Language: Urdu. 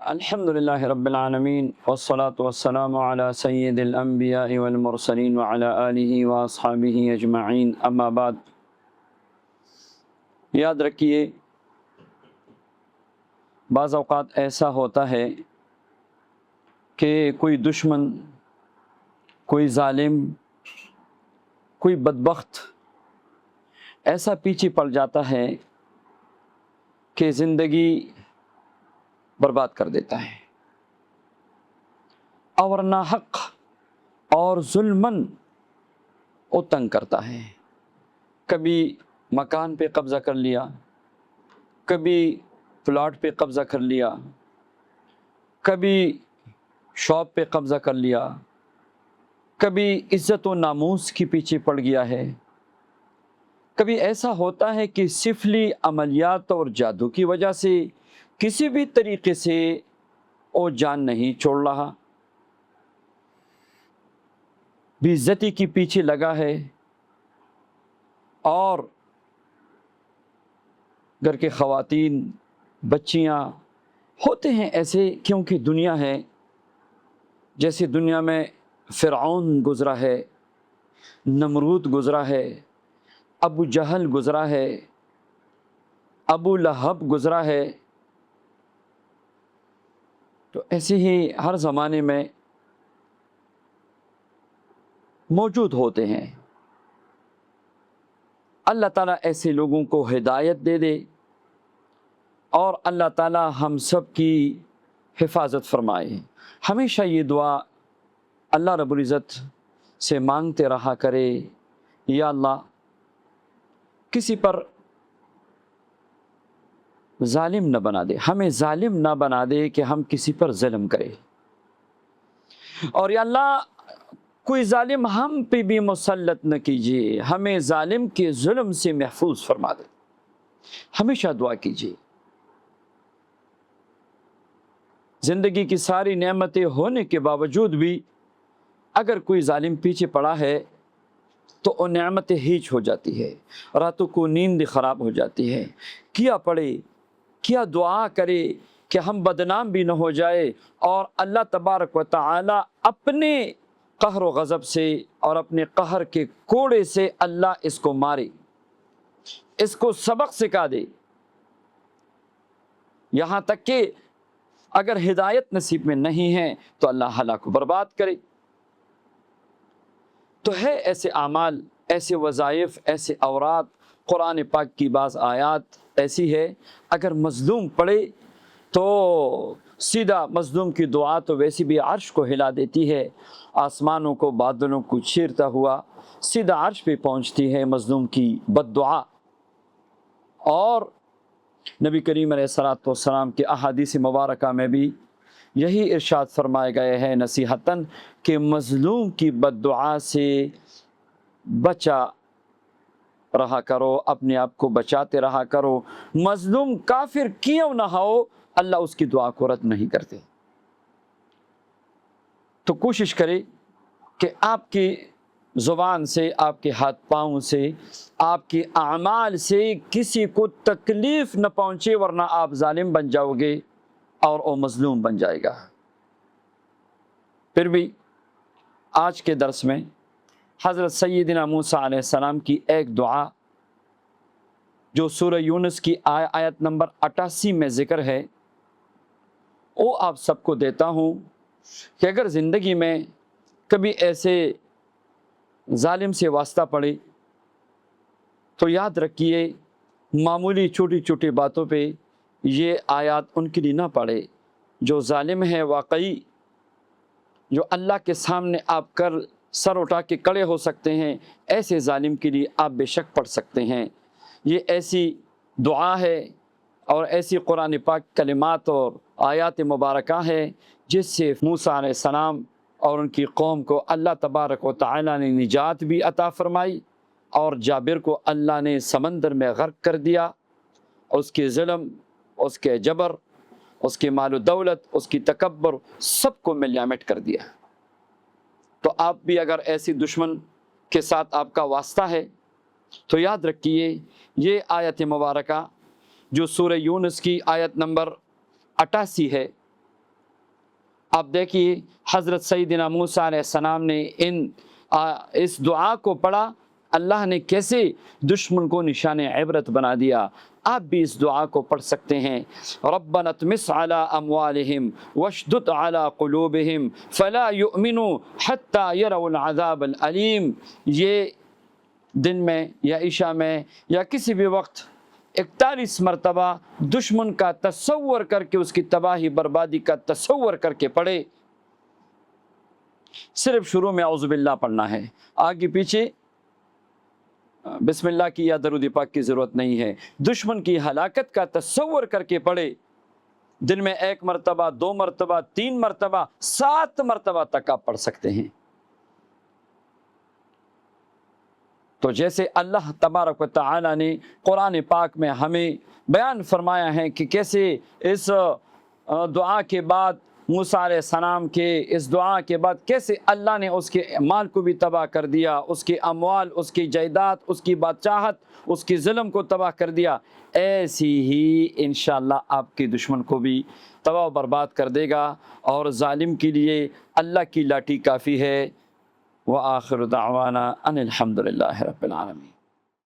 الحمد للہ رب العالمین والصلاة والسلام علی سید الانبیاء والمرسلین وعلی آلہ واصحابہ اجمعین، اما بعد۔ یاد رکھیے، بعض اوقات ایسا ہوتا ہے کہ کوئی دشمن، کوئی ظالم، کوئی بدبخت ایسا پیچھے پڑ جاتا ہے کہ زندگی برباد کر دیتا ہے، اور ناحق اور ظلماً وہ تنگ کرتا ہے۔ کبھی مکان پہ قبضہ کر لیا، کبھی پلاٹ پہ قبضہ کر لیا، کبھی شاپ پہ قبضہ کر لیا، کبھی عزت و ناموس کے پیچھے پڑ گیا ہے، کبھی ایسا ہوتا ہے کہ سفلی عملیات اور جادو کی وجہ سے کسی بھی طریقے سے وہ جان نہیں چھوڑ رہا، بے عزتی کے پیچھے لگا ہے، اور گھر کے خواتین، بچیاں ہوتے ہیں ایسے، کیونکہ دنیا ہے جیسے دنیا میں فرعون گزرا ہے، نمرود گزرا ہے، ابو جہل گزرا ہے، ابو لہب گزرا ہے، تو ایسے ہی ہر زمانے میں موجود ہوتے ہیں۔ اللہ تعالیٰ ایسے لوگوں کو ہدایت دے دے، اور اللہ تعالیٰ ہم سب کی حفاظت فرمائے۔ ہمیشہ یہ دعا اللہ رب العزت سے مانگتے رہا کرے، یا اللہ کسی پر ظالم نہ بنا دے، ہمیں ظالم نہ بنا دے کہ ہم کسی پر ظلم کریں، اور یا اللہ کوئی ظالم ہم پہ بھی مسلط نہ کیجیے، ہمیں ظالم کے ظلم سے محفوظ فرما دے۔ ہمیشہ دعا کیجیے۔ زندگی کی ساری نعمتیں ہونے کے باوجود بھی اگر کوئی ظالم پیچھے پڑا ہے تو وہ نعمتیں ہیچ ہو جاتی ہے، راتوں کو نیند خراب ہو جاتی ہے۔ کیا پڑھے، کیا دعا کرے کہ ہم بدنام بھی نہ ہو جائے، اور اللہ تبارک و تعالی اپنے قہر و غضب سے اور اپنے قہر کے کوڑے سے اللہ اس کو مارے، اس کو سبق سکھا دے، یہاں تک کہ اگر ہدایت نصیب میں نہیں ہے تو اللہ ہلاک کو برباد کرے۔ تو ہے ایسے اعمال، ایسے وظائف، ایسے اوراد۔ قرآن پاک کی بعض آیات ایسی ہے، اگر مظلوم پڑھے تو سیدھا مظلوم کی دعا تو ویسی بھی عرش کو ہلا دیتی ہے، آسمانوں کو بادلوں کو چیرتا ہوا سیدھا عرش پہ پہنچتی ہے مظلوم کی بد دعا۔ اور نبی کریم علیہ الصلوۃ والسلام کے احادیث مبارکہ میں بھی یہی ارشاد فرمائے گئے ہیں نصیحتاً کہ مظلوم کی بد دعا سے بچا رہا کرو، اپنے آپ کو بچاتے رہا کرو۔ مظلوم کافر کیوں نہ ہو، اللہ اس کی دعا کو رد نہیں کرتے۔ تو کوشش کرے کہ آپ کی زبان سے، آپ کے ہاتھ پاؤں سے، آپ کے اعمال سے کسی کو تکلیف نہ پہنچے، ورنہ آپ ظالم بن جاؤ گے اور وہ مظلوم بن جائے گا۔ پھر بھی آج کے درس میں حضرت سیدنا موسیٰ علیہ السلام کی ایک دعا جو سورہ یونس کی آیت نمبر 88 میں ذکر ہے، وہ آپ سب کو دیتا ہوں کہ اگر زندگی میں کبھی ایسے ظالم سے واسطہ پڑے تو یاد رکھیے، معمولی چھوٹی چھوٹی باتوں پہ یہ آیات ان کے لیے نہ پڑھے۔ جو ظالم ہے واقعی، جو اللہ کے سامنے آپ کر سر اٹھا کے کھڑے ہو سکتے ہیں، ایسے ظالم کے لیے آپ بے شک پڑھ سکتے ہیں۔ یہ ایسی دعا ہے اور ایسی قرآن پاک کلمات اور آیات مبارکہ ہے جس سے موسیٰ علیہ السلام اور ان کی قوم کو اللہ تبارک و تعالی نے نجات بھی عطا فرمائی، اور جابر کو اللہ نے سمندر میں غرق کر دیا، اس کے ظلم، اس کے جبر، اس کے مال و دولت، اس کی تکبر، سب کو ملیا مٹ کر دیا۔ تو آپ بھی اگر ایسی دشمن کے ساتھ آپ کا واسطہ ہے تو یاد رکھیے، یہ آیت مبارکہ جو سورہ یونس کی آیت نمبر 88 ہے، اب دیکھیے حضرت سیدنا موسیٰ علیہ السلام نے اس دعا کو پڑھا، اللہ نے کیسے دشمن کو نشان عبرت بنا دیا۔ آپ بھی اس دعا کو پڑھ سکتے ہیں، ربنا اطمس علی اموالہم واشدد علی قلوبہم فلا یؤمنوا حتی یروا العذاب العلیم۔ یہ دن میں یا عشاء میں یا کسی بھی وقت 41 مرتبہ دشمن کا تصور کر کے، اس کی تباہی بربادی کا تصور کر کے پڑھے۔ صرف شروع میں اعوذ باللہ پڑھنا ہے، آگے پیچھے بسم اللہ کی یا درود پاک کی ضرورت نہیں ہے۔ دشمن کی ہلاکت کا تصور کر کے پڑھے، دن میں 1 مرتبہ، 2 مرتبہ، 3 مرتبہ، 7 مرتبہ تک آپ پڑھ سکتے ہیں۔ تو جیسے اللہ تبارک و تعالی نے قرآن پاک میں ہمیں بیان فرمایا ہے کہ کیسے اس دعا کے بعد موسیٰ علیہ السلام کے اس دعا کے بعد کیسے اللہ نے اس کے مال کو بھی تباہ کر دیا، اس کے اموال، اس کی جائیداد، اس کی بادشاہت، اس کی ظلم کو تباہ کر دیا، ایسی ہی انشاءاللہ آپ کے دشمن کو بھی تباہ و برباد کر دے گا، اور ظالم کے لیے اللہ کی لاٹھی کافی ہے۔ وآخر دعوانا ان الحمد للہ رب العالمین۔